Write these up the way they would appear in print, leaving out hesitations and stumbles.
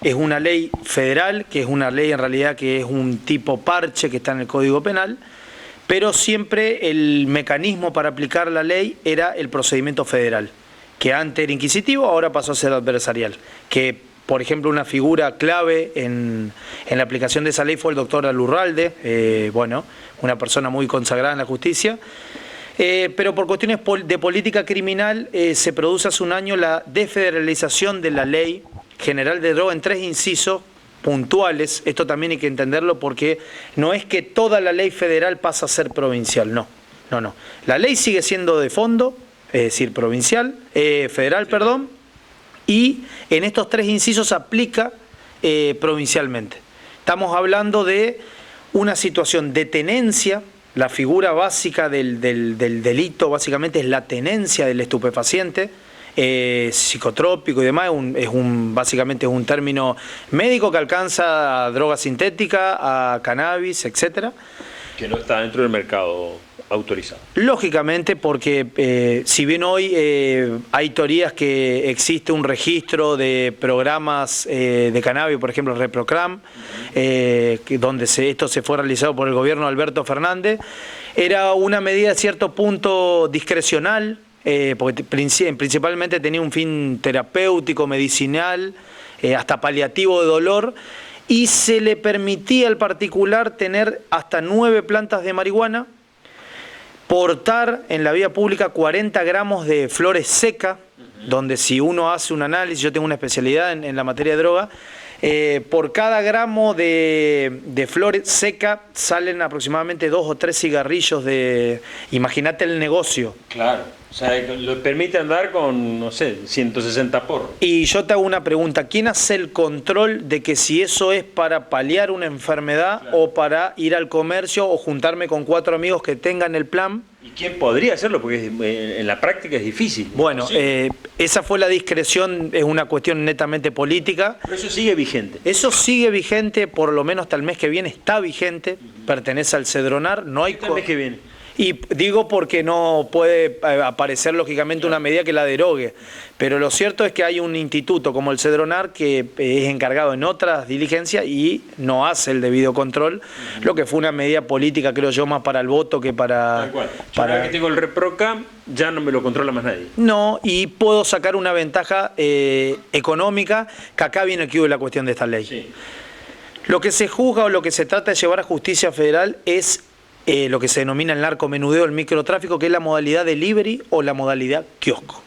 es una ley federal, que es una ley en realidad que es un tipo parche que está en el Código Penal, pero siempre el mecanismo para aplicar la ley era el procedimiento federal, que antes era inquisitivo, ahora pasó a ser adversarial, que por ejemplo una figura clave en la aplicación de esa ley fue el doctor Alurralde, una persona muy consagrada en la justicia, pero por cuestiones de política criminal se produce hace un año la desfederalización de la Ley General de Droga en 3 incisos puntuales. Esto también hay que entenderlo porque no es que toda la ley federal pasa a ser provincial, no. La ley sigue siendo de fondo, es decir, federal, perdón, y en estos 3 incisos se aplica provincialmente. Estamos hablando de una situación de tenencia. La figura básica del delito básicamente es la tenencia del estupefaciente, psicotrópico y demás, básicamente es un término médico que alcanza a droga sintética, a cannabis, etcétera. Que no está dentro del mercado autorizado. Lógicamente, porque si bien hoy hay teorías que existe un registro de programas de cannabis, por ejemplo Reprocram, donde esto se fue realizado por el gobierno de Alberto Fernández, era una medida a cierto punto discrecional, porque principalmente tenía un fin terapéutico, medicinal, hasta paliativo de dolor, y se le permitía al particular tener hasta 9 plantas de marihuana, portar en la vía pública 40 gramos de flores seca, donde si uno hace un análisis, yo tengo una especialidad en la materia de droga, por cada gramo de flores seca salen aproximadamente 2 o 3 cigarrillos de... Imagínate el negocio. Claro, o sea, lo permite andar con, no sé, 160 porros. Y yo te hago una pregunta, ¿quién hace el control de que si eso es para paliar una enfermedad o para ir al comercio o juntarme con 4 amigos que tengan el plan? ¿Y quién podría hacerlo? Porque en la práctica es difícil. Bueno, esa fue la discreción, es una cuestión netamente política. Pero eso sigue vigente. Eso sigue vigente, por lo menos hasta el mes que viene está vigente, pertenece al Cedronar. No hay ¿Hasta el mes que viene? Y digo porque no puede aparecer lógicamente una medida que la derogue, pero lo cierto es que hay un instituto como el Cedronar que es encargado en otras diligencias y no hace el debido control, lo que fue una medida política, creo yo, más para el voto que para... Tal cual. Para que tengo el Reprocam, ya no me lo controla más nadie. No, y puedo sacar una ventaja económica, que acá viene el quid de la cuestión de esta ley. Sí. Lo que se juzga o lo que se trata de llevar a justicia federal es lo que se denomina el narcomenudeo, el microtráfico, que es la modalidad delivery o la modalidad kiosco.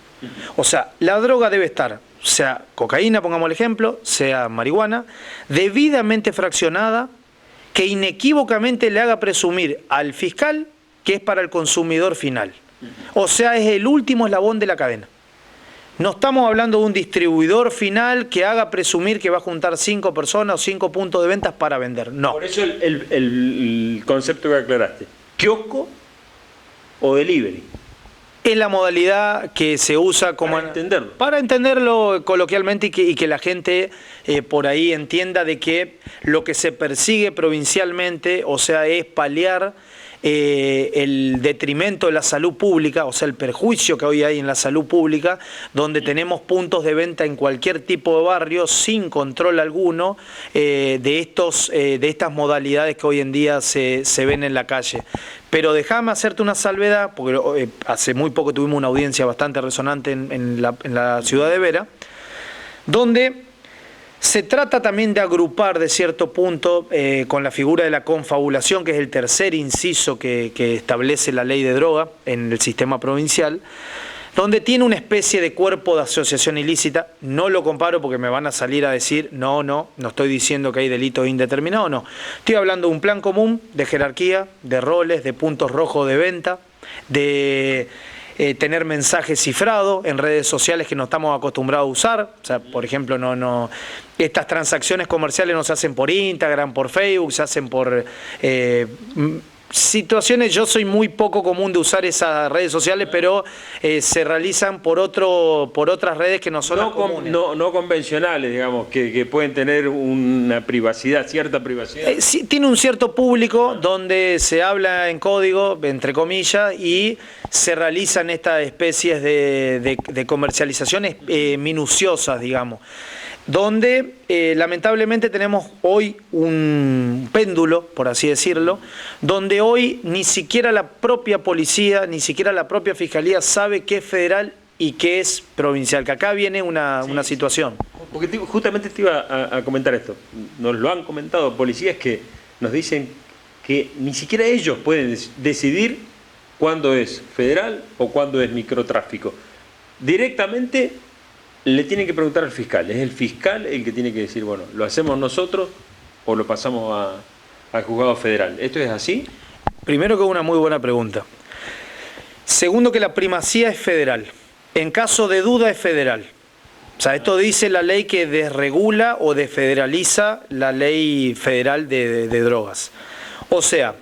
O sea, la droga debe estar, sea cocaína, pongamos el ejemplo, sea marihuana, debidamente fraccionada, que inequívocamente le haga presumir al fiscal que es para el consumidor final. O sea, es el último eslabón de la cadena. No estamos hablando de un distribuidor final que haga presumir que va a juntar 5 personas o 5 puntos de ventas para vender. No. Por eso el concepto que aclaraste. ¿Kiosco o delivery? Es la modalidad que se usa como... Para entenderlo coloquialmente y que la gente por ahí entienda de que lo que se persigue provincialmente, o sea, es paliar el detrimento de la salud pública, o sea, el perjuicio que hoy hay en la salud pública, donde tenemos puntos de venta en cualquier tipo de barrio sin control alguno de estas modalidades que hoy en día se ven en la calle. Pero déjame hacerte una salvedad, porque hace muy poco tuvimos una audiencia bastante resonante en la ciudad de Vera, donde se trata también de agrupar de cierto punto con la figura de la confabulación, que es el tercer inciso que establece la ley de droga en el sistema provincial, donde tiene una especie de cuerpo de asociación ilícita. No lo comparo porque me van a salir a decir, no estoy diciendo que hay delitos indeterminados, no. Estoy hablando de un plan común, de jerarquía, de roles, de puntos rojos de venta, de tener mensajes cifrados en redes sociales que no estamos acostumbrados a usar. O sea, por ejemplo, estas transacciones comerciales no se hacen por Instagram, por Facebook, se hacen por situaciones. Yo soy muy poco común de usar esas redes sociales, pero se realizan por otras redes que no son las comunes. No convencionales, digamos, que pueden tener una privacidad, cierta privacidad. Sí, tiene un cierto público donde se habla en código, entre comillas, y se realizan estas especies de comercializaciones minuciosas, digamos. donde lamentablemente tenemos hoy un péndulo, por así decirlo, donde hoy ni siquiera la propia policía, ni siquiera la propia fiscalía sabe qué es federal y qué es provincial, que acá viene una situación. Porque justamente te iba a comentar esto. Nos lo han comentado policías que nos dicen que ni siquiera ellos pueden decidir cuándo es federal o cuándo es microtráfico. Directamente le tienen que preguntar al fiscal. Es el fiscal el que tiene que decir, bueno, ¿lo hacemos nosotros o lo pasamos al juzgado federal? ¿Esto es así? Primero que es una muy buena pregunta. Segundo que la primacía es federal. En caso de duda es federal. O sea, esto dice la ley que desregula o desfederaliza la ley federal de drogas. O sea,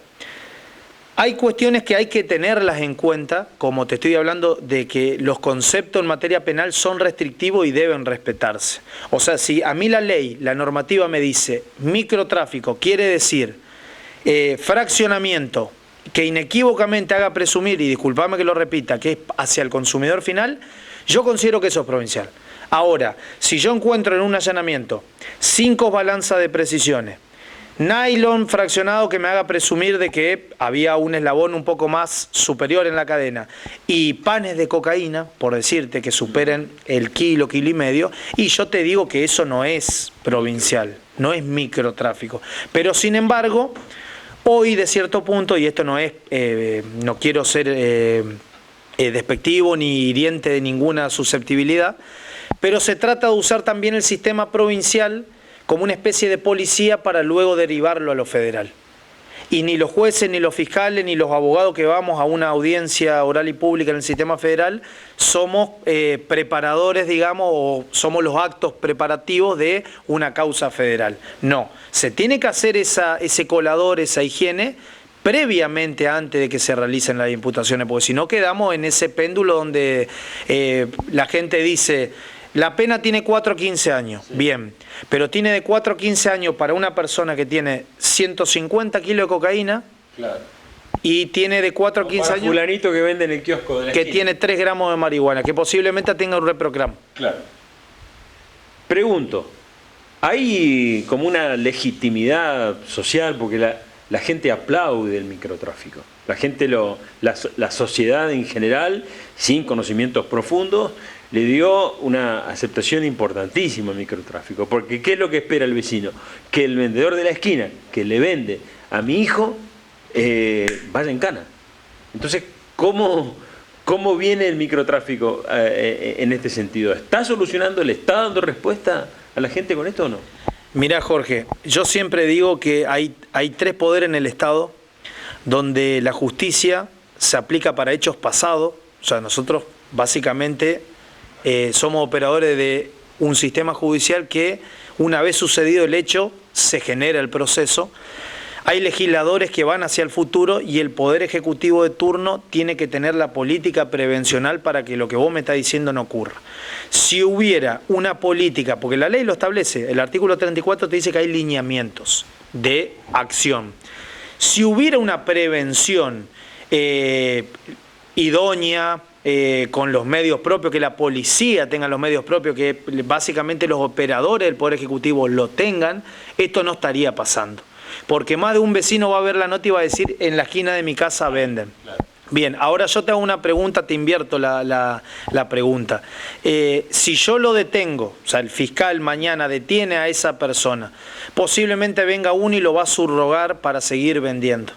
hay cuestiones que hay que tenerlas en cuenta, como te estoy hablando de que los conceptos en materia penal son restrictivos y deben respetarse. O sea, si a mí la ley, la normativa me dice microtráfico, quiere decir fraccionamiento, que inequívocamente haga presumir, y disculpame que lo repita, que es hacia el consumidor final, yo considero que eso es provincial. Ahora, si yo encuentro en un allanamiento 5 balanzas de precisiones, nylon fraccionado que me haga presumir de que había un eslabón un poco más superior en la cadena, y panes de cocaína, por decirte, que superen el kilo, kilo y medio, y yo te digo que eso no es provincial, no es microtráfico. Pero sin embargo, hoy de cierto punto, y esto no es, no quiero ser despectivo ni hiriente de ninguna susceptibilidad, pero se trata de usar también el sistema provincial como una especie de policía para luego derivarlo a lo federal. Y ni los jueces, ni los fiscales, ni los abogados que vamos a una audiencia oral y pública en el sistema federal somos preparadores, digamos, o somos los actos preparativos de una causa federal. No, se tiene que hacer ese colador, esa higiene, previamente antes de que se realicen las imputaciones, porque si no quedamos en ese péndulo donde la gente dice, la pena tiene 4 a 15 años, sí. Bien, pero tiene de 4 a 15 años para una persona que tiene 150 kilos de cocaína, claro, y tiene de 4 a 15 años fulanito que vende en el kiosco de la que esquina, tiene 3 gramos de marihuana, que posiblemente tenga un reprocram. Claro. Pregunto, ¿hay como una legitimidad social? Porque la gente aplaude el microtráfico. La gente, la sociedad en general, sin conocimientos profundos, le dio una aceptación importantísima al microtráfico. Porque ¿qué es lo que espera el vecino? Que el vendedor de la esquina, que le vende a mi hijo, vaya en cana. Entonces, ¿cómo viene el microtráfico en este sentido? ¿Está solucionando, le está dando respuesta a la gente con esto o no? Mirá, Jorge, yo siempre digo que hay 3 poderes en el Estado donde la justicia se aplica para hechos pasados. O sea, nosotros básicamente somos operadores de un sistema judicial que una vez sucedido el hecho se genera el proceso. Hay legisladores que van hacia el futuro y el Poder Ejecutivo de turno tiene que tener la política prevencional para que lo que vos me estás diciendo no ocurra. Si hubiera una política, porque la ley lo establece, el artículo 34 te dice que hay lineamientos de acción. Si hubiera una prevención idónea, con los medios propios, que la policía tenga los medios propios, que básicamente los operadores del Poder Ejecutivo lo tengan, esto no estaría pasando. Porque más de un vecino va a ver la nota y va a decir, en la esquina de mi casa venden. Claro. Bien, ahora yo te hago una pregunta, te invierto la pregunta. Si yo lo detengo, o sea, el fiscal mañana detiene a esa persona, posiblemente venga uno y lo va a subrogar para seguir vendiendo.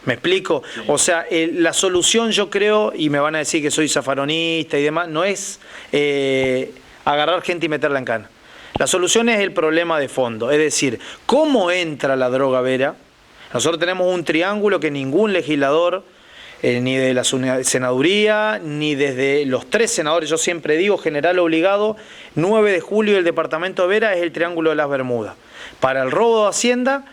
¿Me explico? Sí. O sea, la solución yo creo, y me van a decir que soy zafaronista y demás, no es agarrar gente y meterla en cana. La solución es el problema de fondo, es decir, ¿cómo entra la droga vera? Nosotros tenemos un triángulo que ningún legislador, ni de la senaduría, ni desde los 3 senadores, yo siempre digo, general obligado, 9 de julio del departamento de Vera es el triángulo de las Bermudas, para el robo de Hacienda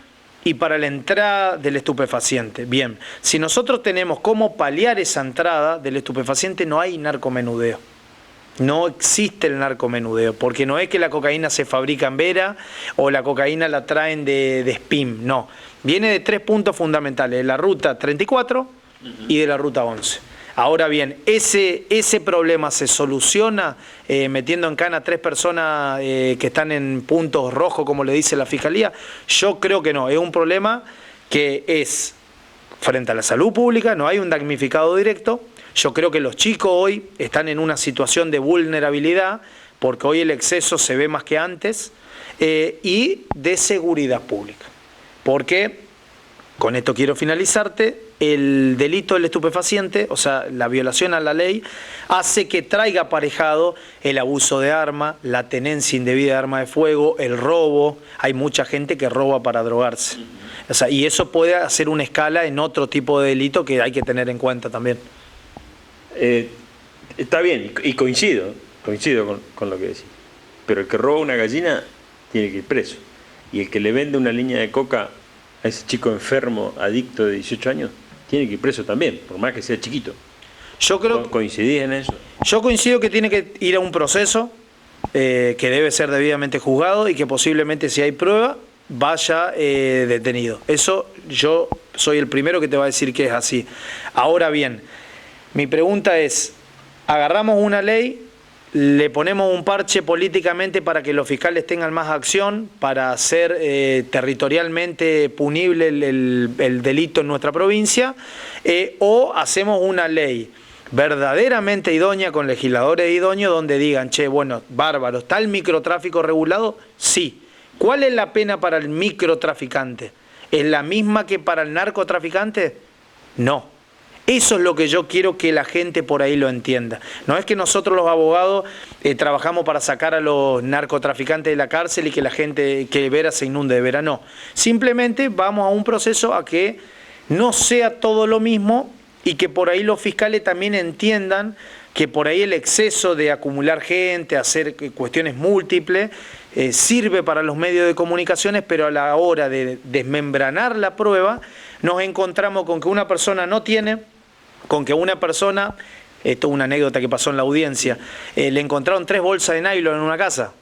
y para la entrada del estupefaciente. Bien, si nosotros tenemos cómo paliar esa entrada del estupefaciente, no hay narcomenudeo. No existe el narcomenudeo, porque no es que la cocaína se fabrica en Vera o la cocaína la traen de SPIM, no. Viene de 3 puntos fundamentales, de la ruta 34 y de la ruta 11. Ahora bien, ese problema se soluciona metiendo en cana a 3 personas que están en puntos rojos, como le dice la Fiscalía. Yo creo que no, es un problema que es frente a la salud pública, no hay un damnificado directo. Yo creo que los chicos hoy están en una situación de vulnerabilidad, porque hoy el exceso se ve más que antes, y de seguridad pública. Porque, con esto quiero finalizarte, el delito del estupefaciente, o sea, la violación a la ley, hace que traiga aparejado el abuso de arma, la tenencia indebida de arma de fuego, el robo. Hay mucha gente que roba para drogarse. O sea, y eso puede hacer una escala en otro tipo de delito que hay que tener en cuenta también. Está bien, y coincido con lo que decís. Pero el que roba una gallina tiene que ir preso. Y el que le vende una línea de coca a ese chico enfermo, adicto de 18 años, tiene que ir preso también, por más que sea chiquito. Yo creo, ¿Coincidís en eso? Yo coincido que tiene que ir a un proceso que debe ser debidamente juzgado y que posiblemente, si hay prueba, vaya detenido. Eso yo soy el primero que te va a decir que es así. Ahora bien, mi pregunta es, agarramos una ley, le ponemos un parche políticamente para que los fiscales tengan más acción, para hacer territorialmente punible el delito en nuestra provincia, o hacemos una ley verdaderamente idónea, con legisladores idóneos, donde digan, che, bueno, bárbaro, ¿está el microtráfico regulado? Sí. ¿Cuál es la pena para el microtraficante? ¿Es la misma que para el narcotraficante? No. Eso es lo que yo quiero que la gente por ahí lo entienda. No es que nosotros los abogados trabajamos para sacar a los narcotraficantes de la cárcel y que la gente que Vera se inunde de Vera, no. Simplemente vamos a un proceso a que no sea todo lo mismo y que por ahí los fiscales también entiendan que por ahí el exceso de acumular gente, hacer cuestiones múltiples, sirve para los medios de comunicaciones, pero a la hora de desmembranar la prueba, nos encontramos con que una persona no tiene, con que una persona, esto es una anécdota que pasó en la audiencia, le encontraron 3 bolsas de nylon en una casa.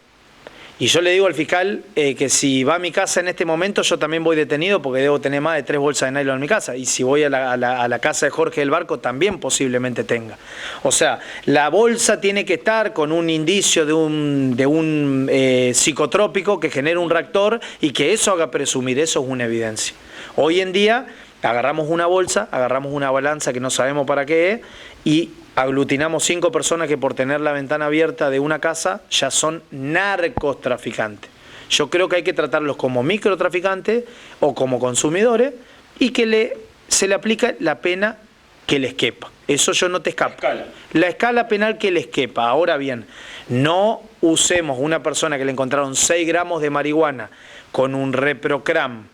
Y yo le digo al fiscal que si va a mi casa en este momento, yo también voy detenido porque debo tener más de 3 bolsas de nylon en mi casa. Y si voy a la casa de Jorge del Barco, también posiblemente tenga. O sea, la bolsa tiene que estar con un indicio de un psicotrópico que genere un reactor y que eso haga presumir, eso es una evidencia. Hoy en día agarramos una bolsa, agarramos una balanza que no sabemos para qué es y aglutinamos 5 personas que por tener la ventana abierta de una casa ya son narcotraficantes. Yo creo que hay que tratarlos como microtraficantes o como consumidores y que se le aplica la pena que les quepa. Eso yo no te escapo. La escala penal que les quepa. Ahora bien, no usemos una persona que le encontraron 6 gramos de marihuana con un reprocram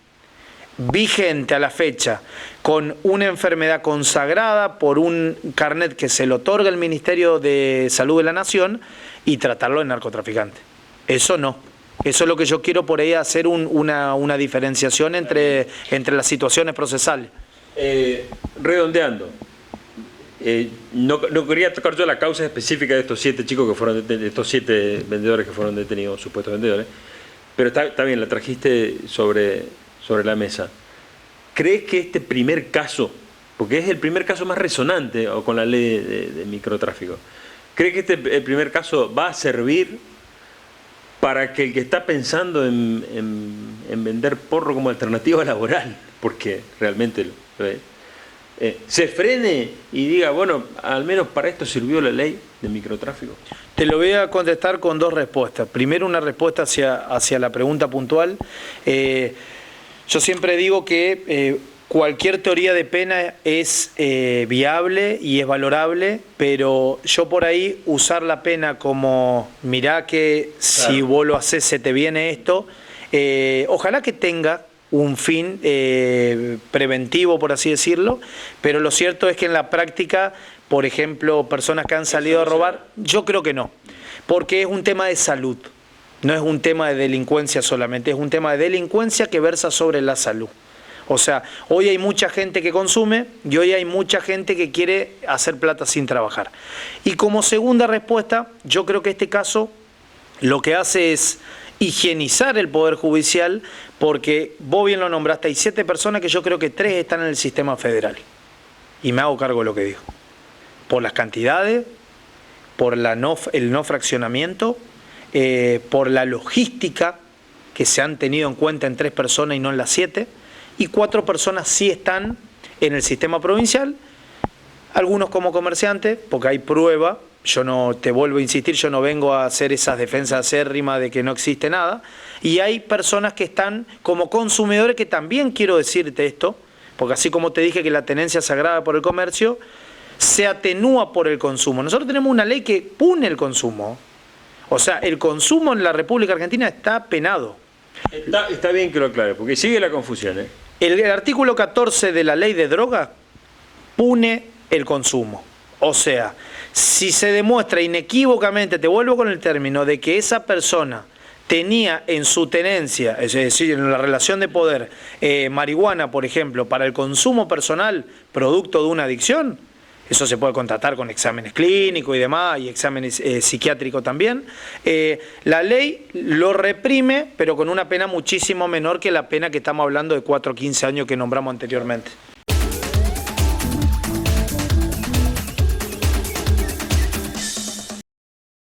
vigente a la fecha, con una enfermedad consagrada por un carnet que se le otorga el Ministerio de Salud de la Nación y tratarlo de narcotraficante. Eso no. Eso es lo que yo quiero por ahí hacer una diferenciación entre las situaciones procesales. Redondeando, no quería tocar yo la causa específica de estos 7 chicos que fueron de estos 7 vendedores que fueron detenidos, supuestos vendedores, pero está bien, la trajiste sobre la mesa. ¿Crees que este primer caso, porque es el primer caso más resonante con la ley de microtráfico, ¿crees que el primer caso va a servir para que el que está pensando en vender porro como alternativa laboral, porque realmente lo es, se frene y diga, bueno, al menos para esto sirvió la ley de microtráfico? Te lo voy a contestar con 2 respuestas. Primero, una respuesta hacia la pregunta puntual. Yo siempre digo que cualquier teoría de pena es viable y es valorable, pero yo por ahí usar la pena como, mirá que claro, si vos lo haces se te viene esto, ojalá que tenga un fin preventivo, por así decirlo, pero lo cierto es que en la práctica, por ejemplo, personas que han salido a robar, yo creo que no, porque es un tema de salud. No es un tema de delincuencia solamente, es un tema de delincuencia que versa sobre la salud. O sea, hoy hay mucha gente que consume y hoy hay mucha gente que quiere hacer plata sin trabajar. Y como segunda respuesta, yo creo que este caso lo que hace es higienizar el Poder Judicial, porque vos bien lo nombraste, hay 7 personas que yo creo que 3 están en el sistema federal. Y me hago cargo de lo que digo. por las cantidades, por el no fraccionamiento, por la logística que se han tenido en cuenta en 3 personas y no en las 7, y 4 personas sí están en el sistema provincial, algunos como comerciantes, porque hay prueba. Yo no, te vuelvo a insistir, yo no vengo a hacer esas defensas acérrimas de que no existe nada. Y hay personas que están como consumidores, que también quiero decirte esto, porque así como te dije que la tenencia es sagrada por el comercio, se atenúa por el consumo. Nosotros tenemos una ley que pune el consumo. O sea, el consumo en la República Argentina está penado. Está bien que lo aclare, porque sigue la confusión, ¿eh? El artículo 14 de la ley de drogas pune el consumo. O sea, si se demuestra inequívocamente, te vuelvo con el término, de que esa persona tenía en su tenencia, es decir, en la relación de poder, marihuana, por ejemplo, para el consumo personal, producto de una adicción, eso se puede contratar con exámenes clínicos y demás, y exámenes psiquiátricos también. La ley lo reprime, pero con una pena muchísimo menor que la pena que estamos hablando de 4 o 15 años que nombramos anteriormente.